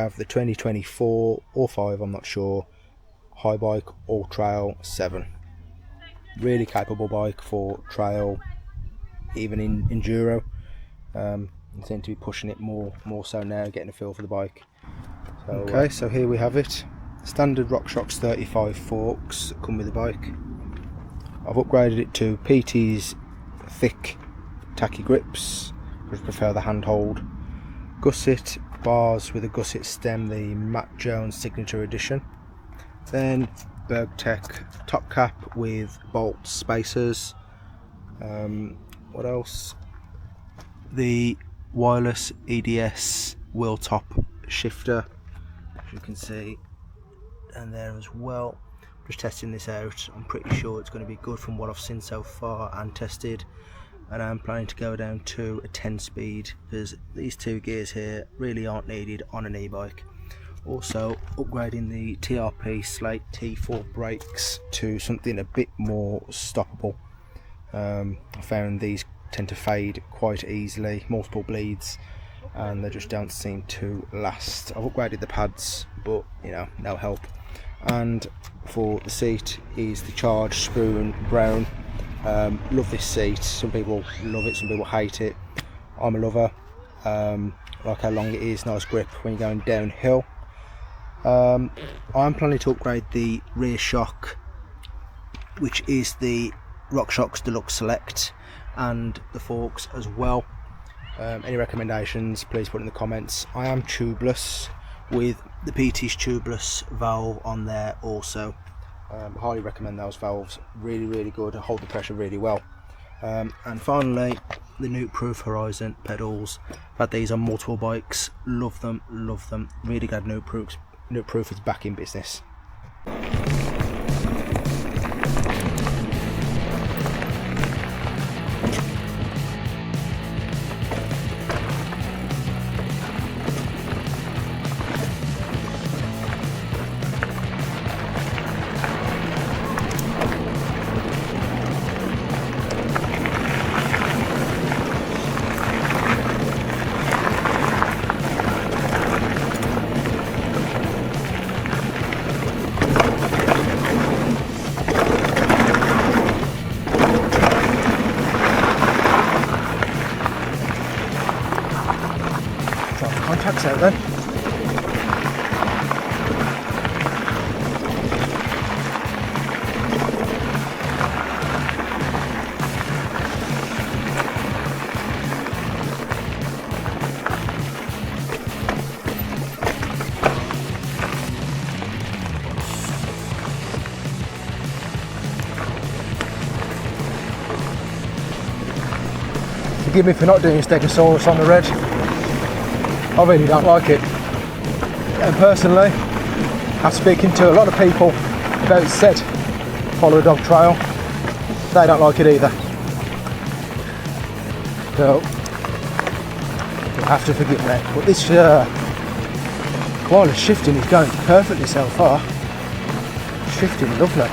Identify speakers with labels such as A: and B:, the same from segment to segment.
A: have the 2024 or 5, I'm not sure, Haibike AllTrail 7. Really capable bike for trail, even in enduro. I seem to be pushing it more so now, getting a feel for the bike. So, okay, so here we have it. Standard RockShox 35 forks that come with the bike. I've upgraded it to PT's thick tacky grips, because I prefer the handhold. Gusset bars with a gusset stem, the Matt Jones signature edition. Then Bergtech top cap with bolt spacers. What else? The wireless EDS wheel top shifter, as you can see, and there as well. Just testing this out. I'm pretty sure it's going to be good from what I've seen so far and tested, and I'm planning to go down to a 10 speed, because these two gears here really aren't needed on an e-bike. Also upgrading the TRP Slate T4 brakes to something a bit more stoppable. I found these tend to fade quite easily, multiple bleeds, and they just don't seem to last. I've upgraded the pads, but you know, no help. And for the seat is the Charge Spoon Brown. Love this seat. Some people love it, some people hate it. I'm a lover. Like how long it is, nice grip when you're going downhill. I'm planning to upgrade the rear shock, which is the RockShox Deluxe Select, and the forks as well. Any recommendations, please put in the comments. I am tubeless, with the PT's tubeless valve on there also. I highly recommend those valves, really good, hold the pressure really well. And finally, the Nuke-proof Horizon pedals. I've had these on multiple bikes, love them, really glad Nuke-proof is back in business. Contacts out then. Forgive me for not doing Stegosaurus on the red. I really don't like it, and personally, after speaking to a lot of people about said follow a dog trail, they don't like it either. So you'll have to forgive me, but this wireless shifting is going perfectly so far. Shifting lovely.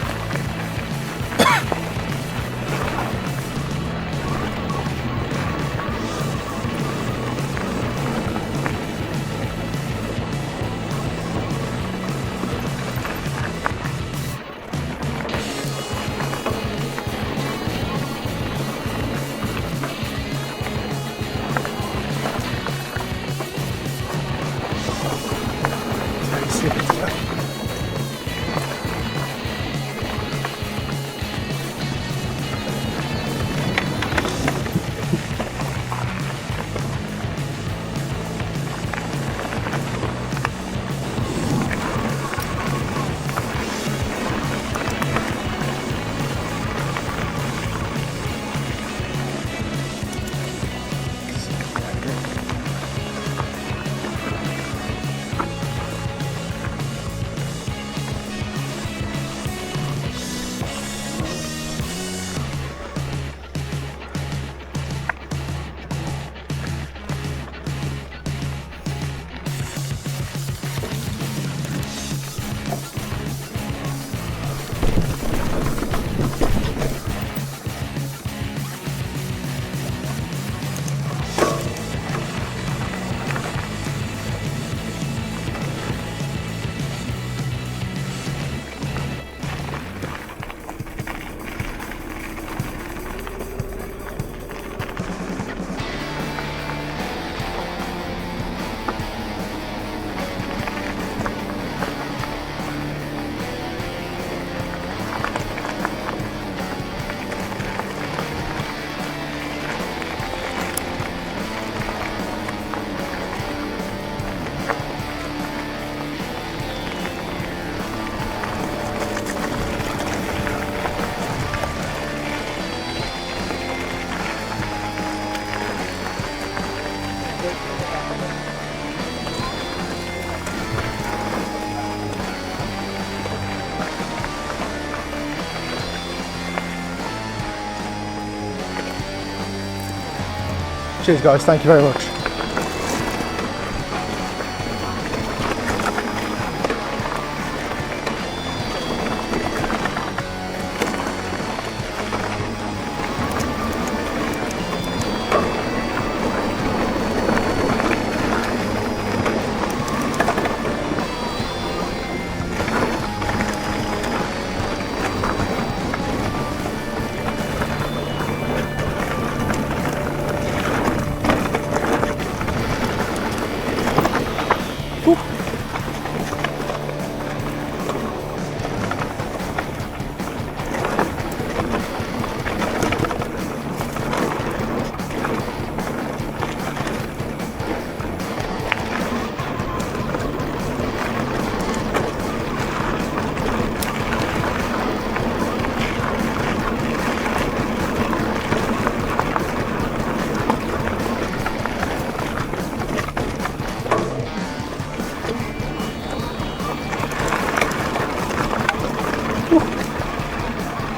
A: Cheers guys, thank you very much.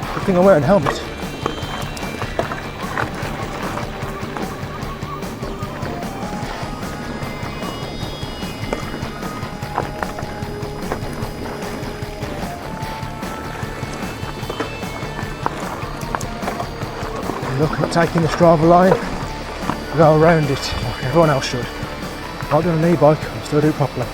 A: I think I'm wearing a helmet. Look, not taking the Strava line, go around it like everyone else should. Not doing an e-bike, I'll still do it properly.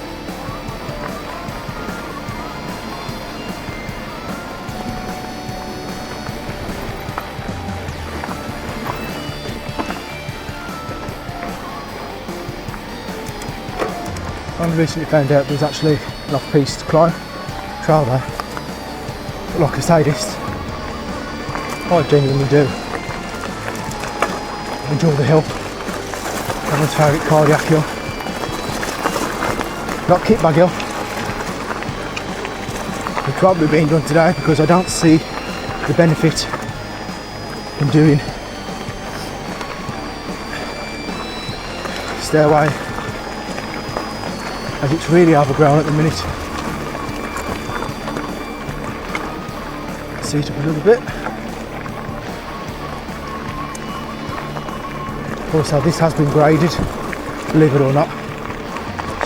A: I recently found out there's actually an off-piste climb trail there, but like I say, this I genuinely do enjoy the hill. Everyone's favourite cardiac hill, not kickback hill. It's probably being done today because I don't see the benefit in doing stairway, as it's really overgrown at the minute. Seat up a little bit. Also, this has been graded, believe it or not,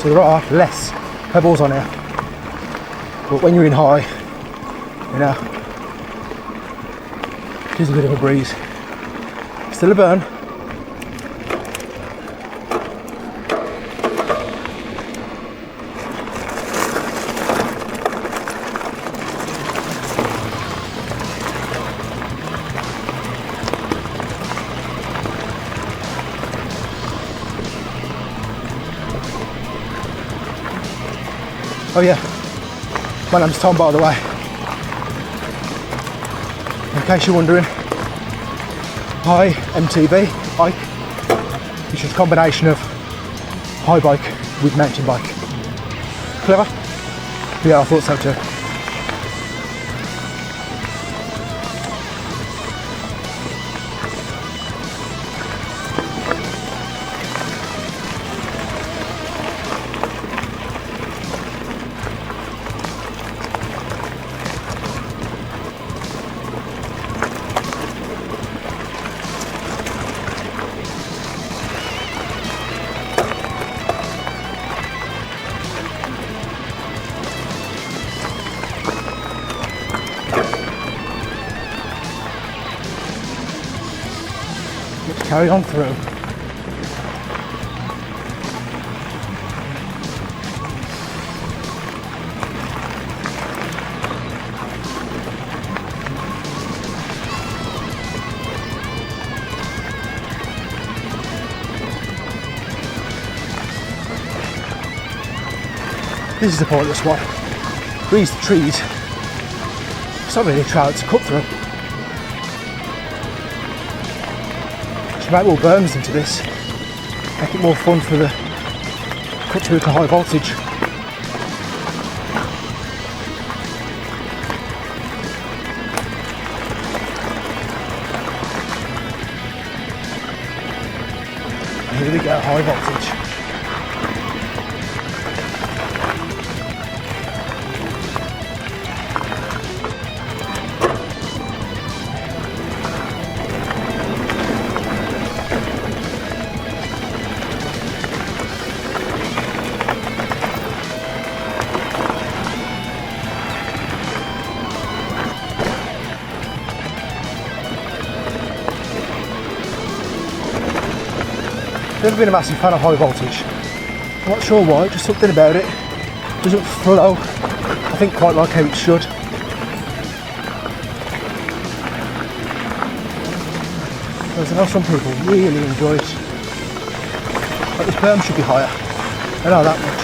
A: so there are less pebbles on here, but when you're in high, you know, it is a bit of a breeze. Still a burn. Oh yeah, my name's Tom, by the way, in case you're wondering. eMTB bike, which is a combination of high bike with mountain bike. Clever? Yeah, I thought so too. Let's carry on through. This is the pointless one. Breeze the trees. It's not really a trail, it's a cut through. Should make more berms into this. Make it more fun for the cut through to high voltage. And here we go, high voltage. Never been a massive fan of high voltage. I'm not sure why, just something about it. Doesn't flow, I think, quite like how it should. Whereas I know some people really enjoy it. Like this berm should be higher. I know that much.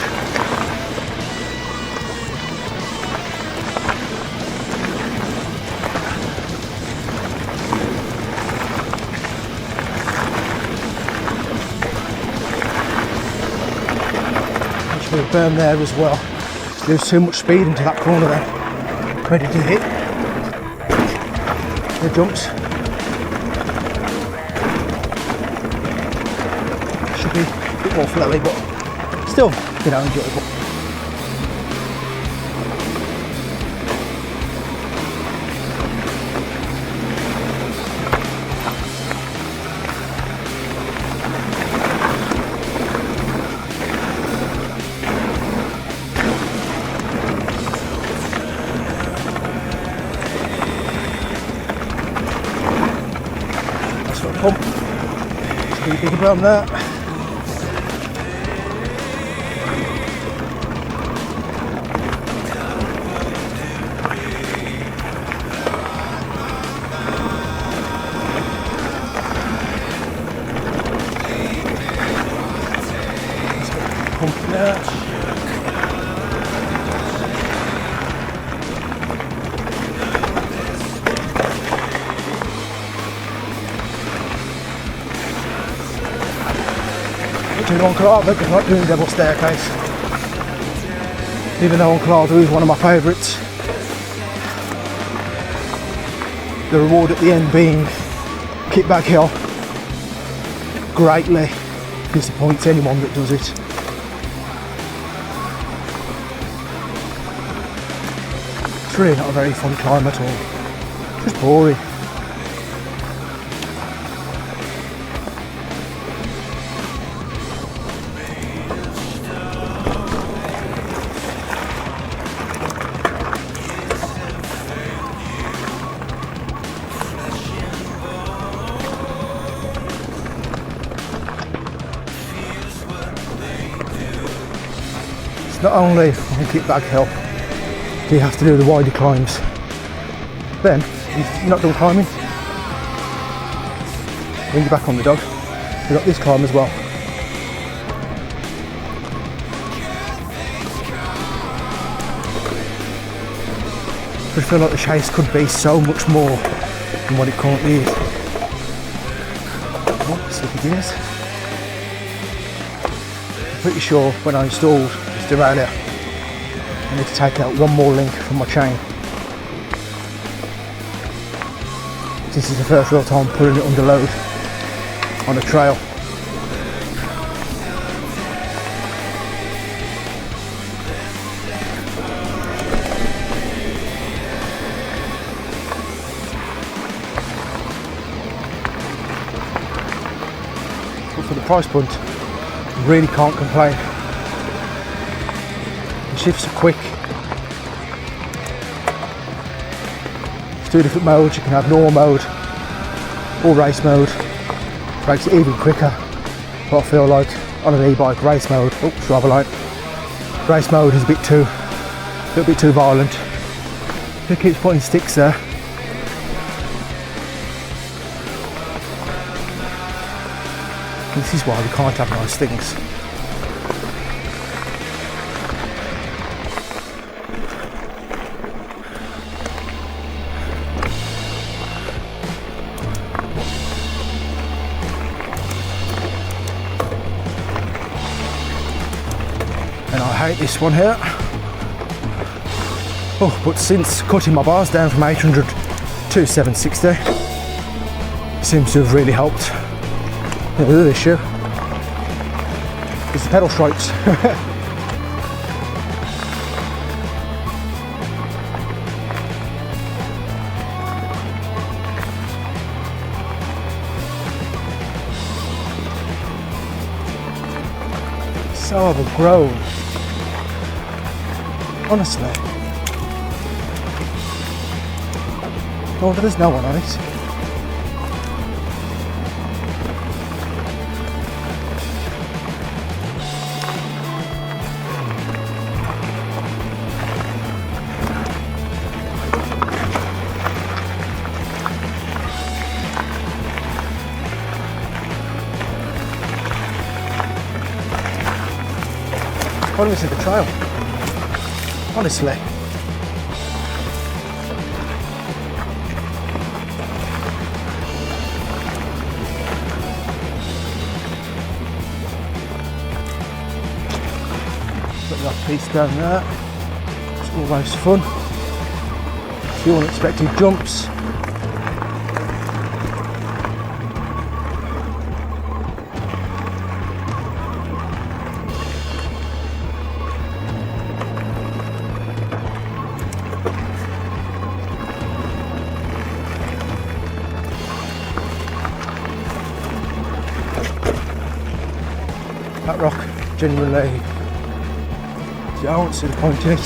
A: Actually a berm there as well. There's too much speed into that corner there. Ready to hit. The jumps. Should be a bit more flowy, but still, you know, enjoyable. That's got a pump. Should be a bigger berm there. Yeah. Not doing Uncle Arthur, because I'm not doing double staircase. Even though Uncle Arthur is one of my favourites. The reward at the end being kickback hill greatly disappoints anyone that does it. It's really not a very fun climb at all. Just boring. It's not only on kickback hill you have to do the wider climbs. Then you're not done climbing. When you're back on the dog, you've got this climb as well. I feel like the chase could be so much more than what it currently is. Oh, slippy gears. I'm pretty sure when I installed this derailleur, I need to take out one more link from my chain. This is the first real time putting it under load on a trail. But for the price point, I really can't complain. The shifts are quick. There's two different modes. You can have normal mode or race mode. Makes it even quicker. But I feel like on an e-bike, race mode, driver light. Race mode is a little bit too violent. It keeps putting sticks there. This is why we can't have nice things. And I hate this one here. Oh, but since cutting my bars down from 800 to 760, seems to have really helped. The other issue is the pedal stripes. So overgrown. Honestly. Oh, there's no one on it. Can't even see the trail. Honestly. Put that piece down there. It's always fun. A few unexpected jumps. That rock, genuinely, I don't see the point in it.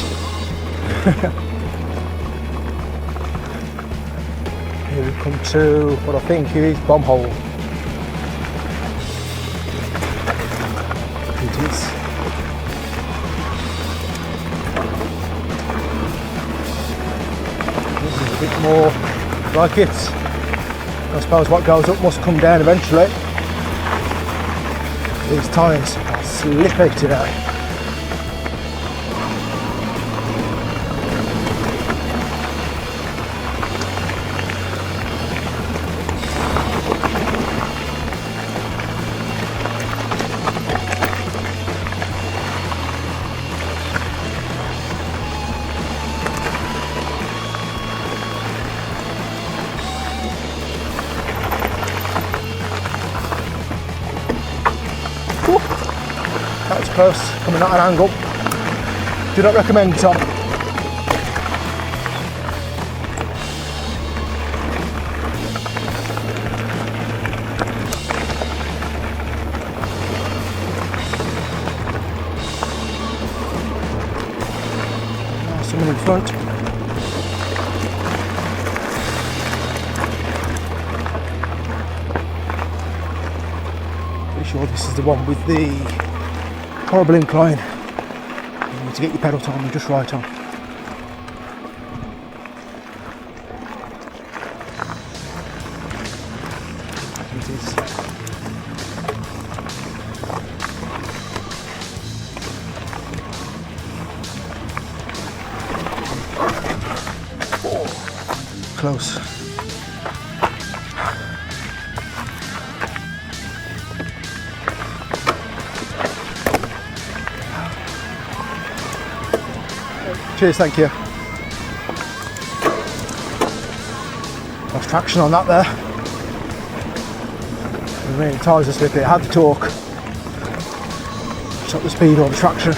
A: Here we come to what I think is Bomb Hole. It is. This is a bit more like it. I suppose what goes up must come down eventually. These tyres are slippy today. That was close, coming at an angle. Do not recommend, Tom. Someone in front. Pretty sure this is the one with the horrible incline. You need to get your pedal timing just right on. It is. Oh, close. Cheers, thank you. Lost traction on that there. The main tyres are slippy, it had the torque. Shot the speed or the traction.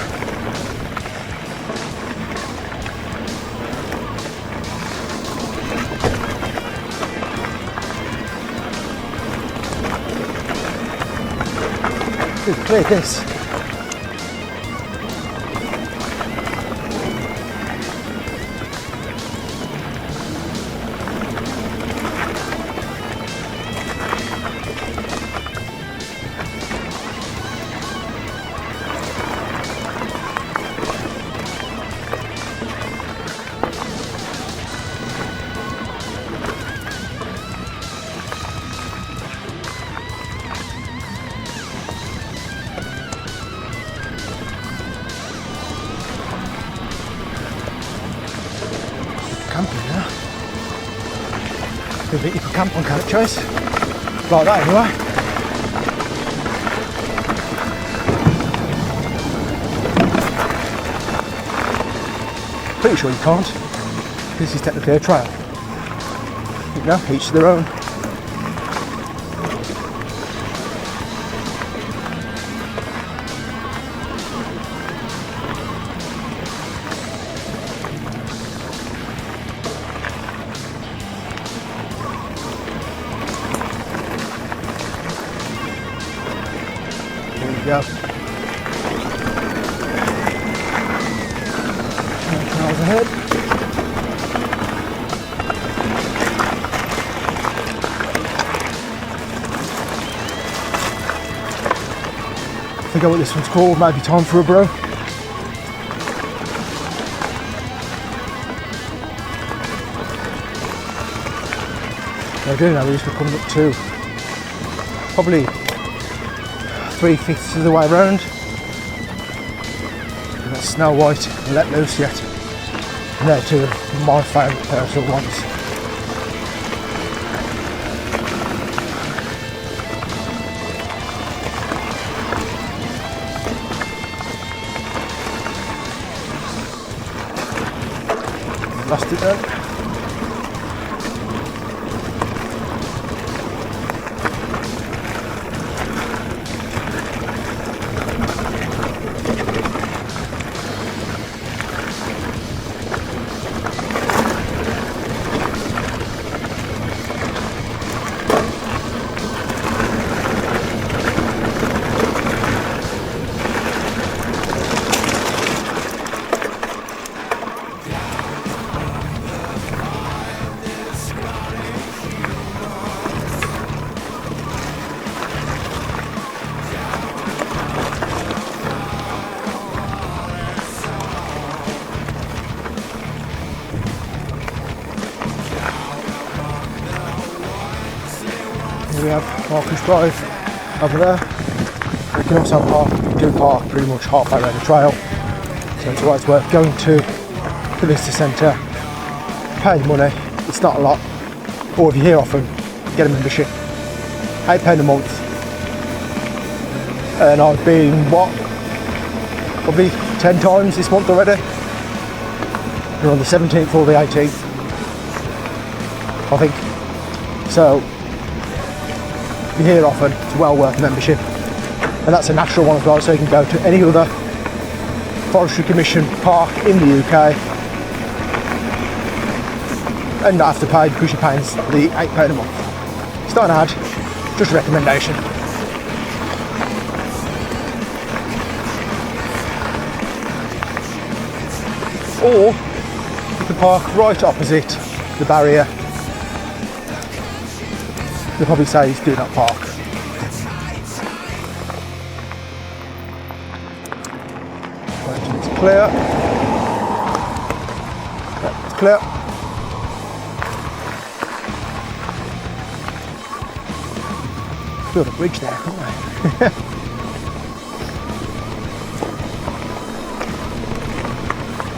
A: We've cleared this. Camping now. I think you can camp on Cannock Chase. Like that anyway. Pretty sure you can't. This is technically a trail. You know, each to their own. Go. 2 miles ahead. I forget what this one's called, maybe time for a bro. I do know these were coming up to probably 3/5 of the way around. We've got Snow White and Let Loose yet. And they're two of my favourite personal ones. Lost it then. We have Marcus Drive over there. We can also park pretty much halfway around the trail, so it's always worth going to the visitor centre, pay the money, it's not a lot, or if you're here often, get a membership, £8 a month, and I've been, probably 10 times this month already. We're on the 17th or the 18th, I think, so if you're here often, it's well worth the membership. And that's a national one as well, so you can go to any other Forestry Commission park in the UK and not have to pay because you're paying the £8 a month. It's not an ad, just a recommendation. Or you can park right opposite the barrier. They'll probably say do not park. Right, it's clear. Right, it's clear. Build a bridge there, can't we?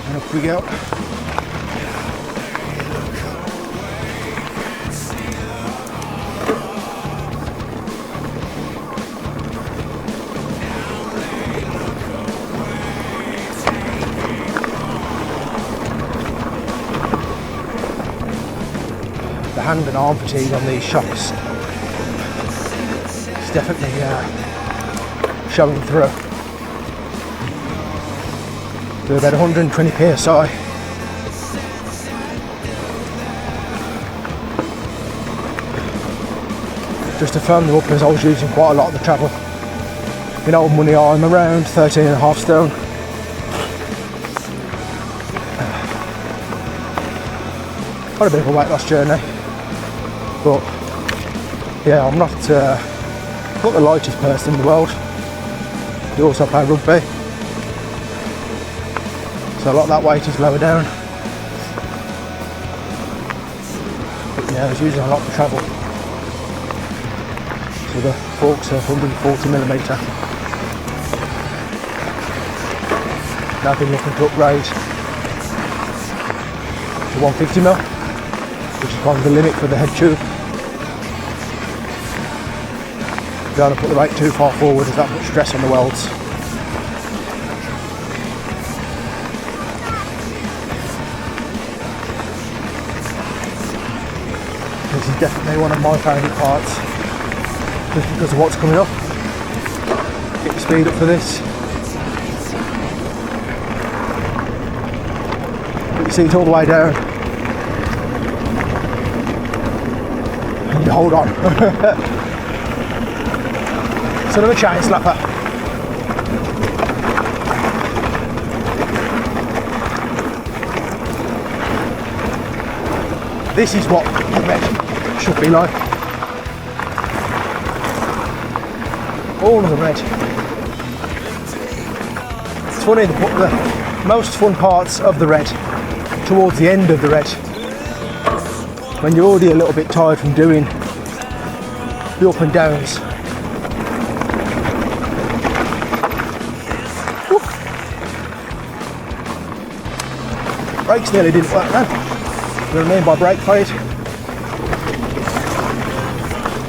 A: And up we go. The hand and arm fatigue on these shocks is definitely showing through. They're about 120 psi. Just to firm them up, as I was using quite a lot of the travel. In old money I'm around 13.5 stone. Got a bit of a weight loss journey. But yeah, I'm not the lightest person in the world. I also play rugby, so a lot of that weight is lower down. But yeah, I was using a lot for travel. So the forks are 140mm. Now I've been looking to upgrade to 150mm, which is kind of the limit for the head tube. Don't want to put the weight too far forward, there's that much stress on the welds. This is definitely one of my favourite parts, just because of what's coming up. Get the speed up for this. Put your seat all the way down. And you hold on. Son of a chain slapper. This is what the red should be like. All of the red. It's funny, they put the most fun parts of the red towards the end of the red, when you're already a little bit tired from doing the up and downs. Brakes nearly didn't work then. You know what I mean by brake fade?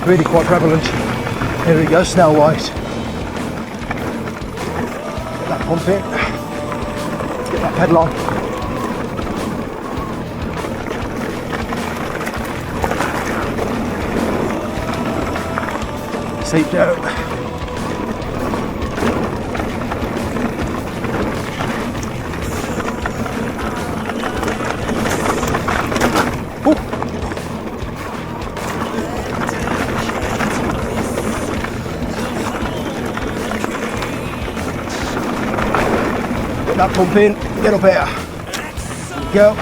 A: Really quite prevalent. Here we go, Snell White. Get that pump in. Get that pedal on. Seat down. Get that pump in, get up here. Go.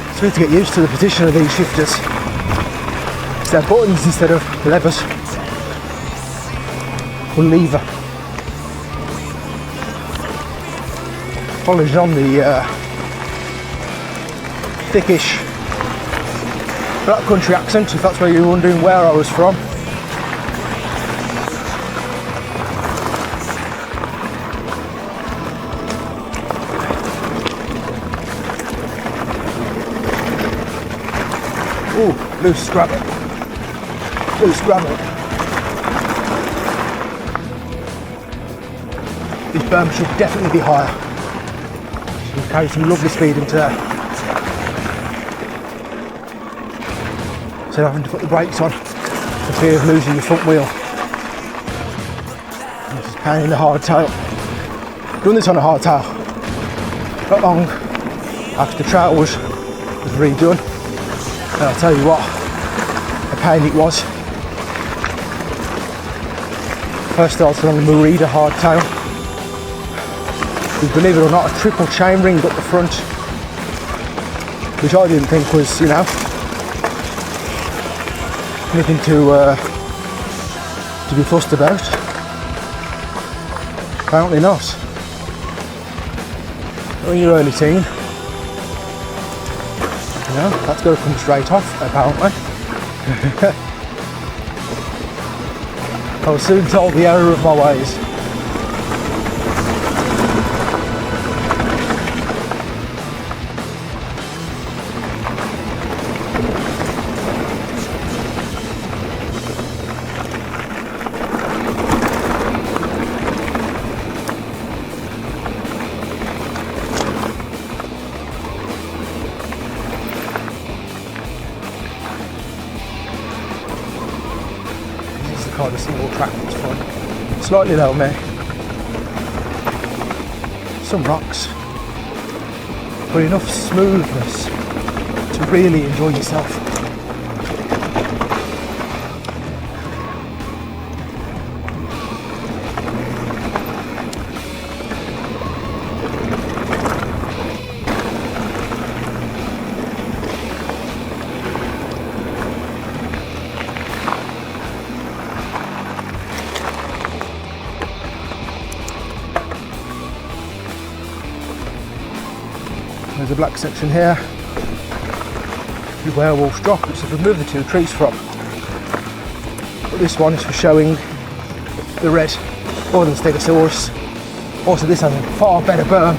A: It's good to get used to the position of these shifters. They're buttons instead of levers. Or lever. Following on the thickish black country accent, if that's where you're wondering where I was from. Ooh, loose gravel. Loose gravel. These berms should definitely be higher. Should carry some lovely speed into there. So having to put the brakes on for fear of losing your front wheel. This is pain in the hardtail. Done this on a hardtail not long after the trail was redone. And I'll tell you what, a pain it was. First started on the Merida hardtail. With, believe it or not, a triple chain ring up the front, which I didn't think was, you know, anything to be fussed about. Apparently not. When you're early teen, you know, that's got to come straight off, apparently. I was soon told the error of my ways. Kind of single track that's fun. Slightly low, mate. Some rocks, but enough smoothness to really enjoy yourself. There's a black section here, the werewolf's drop, which I've removed the two trees from. But this one is for showing the red northern stegosaurus. Also, this has a far better berm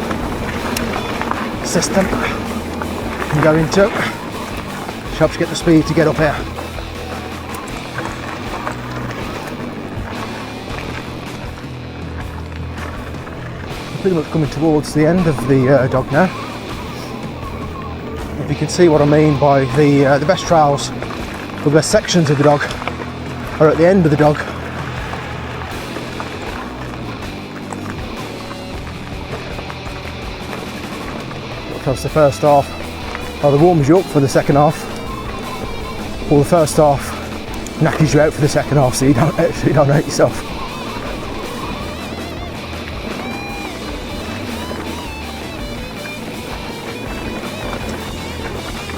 A: system you can go into, which helps you get the speed to get up here. Pretty much coming towards the end of the dog now. If you can see what I mean by the best trails, the best sections of the dog are at the end of the dog. Because the first half either warms you up for the second half, or the first half knackers you out for the second half, so you don't hurt yourself.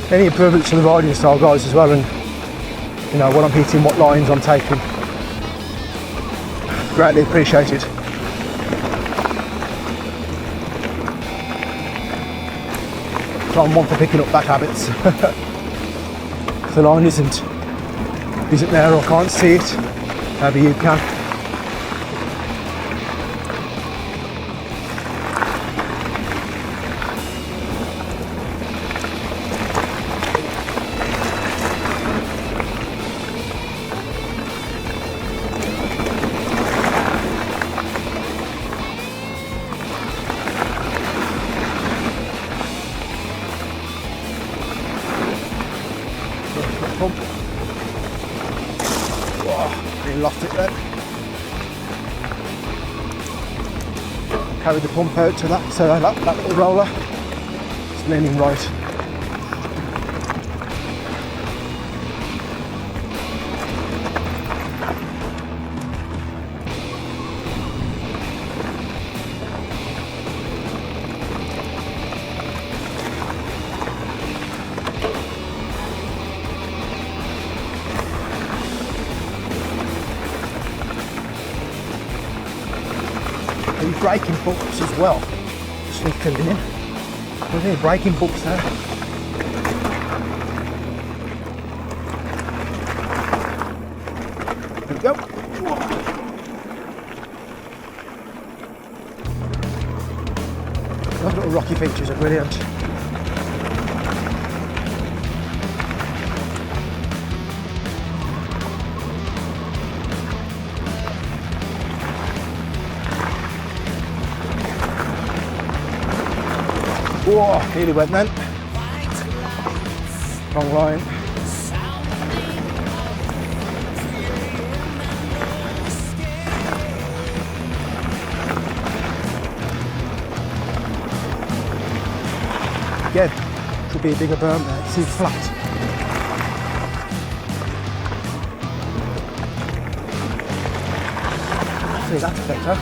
A: Any improvements to the riding style, guys, as well, and you know, what I'm hitting, what lines I'm taking, greatly appreciated. So I'm one for picking up bad habits. If the line isn't there or can't see it, maybe you can. pump. Whoa, really lost it then. Carried the pump out to that little roller. It's leaning right. These braking bumps as well, just need filling in. There's any braking bumps there. There we go. Those little rocky features are brilliant. Whoa, nearly went then. Wrong line. Again, should be a bigger berm there, it seems flat. See, that's better.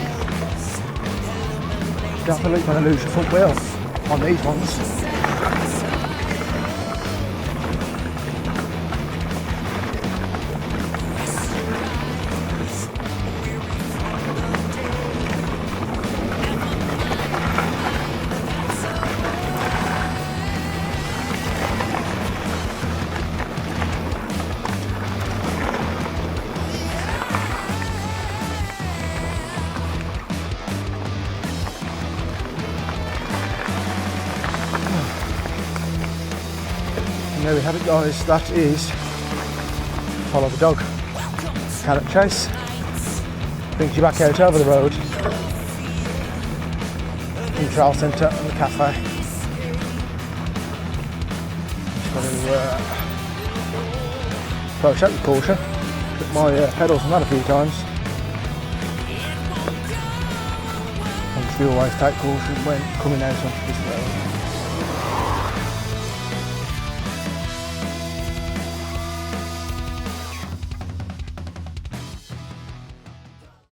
A: Definitely going to lose your front wheel on these ones. There we have it, guys. That is Follow the Dog. Cannock Chase brings you back out over the road in the trail centre and the cafe. Just got to approach that with caution. Put my pedals on that a few times. Obviously, always take caution when coming out onto this road.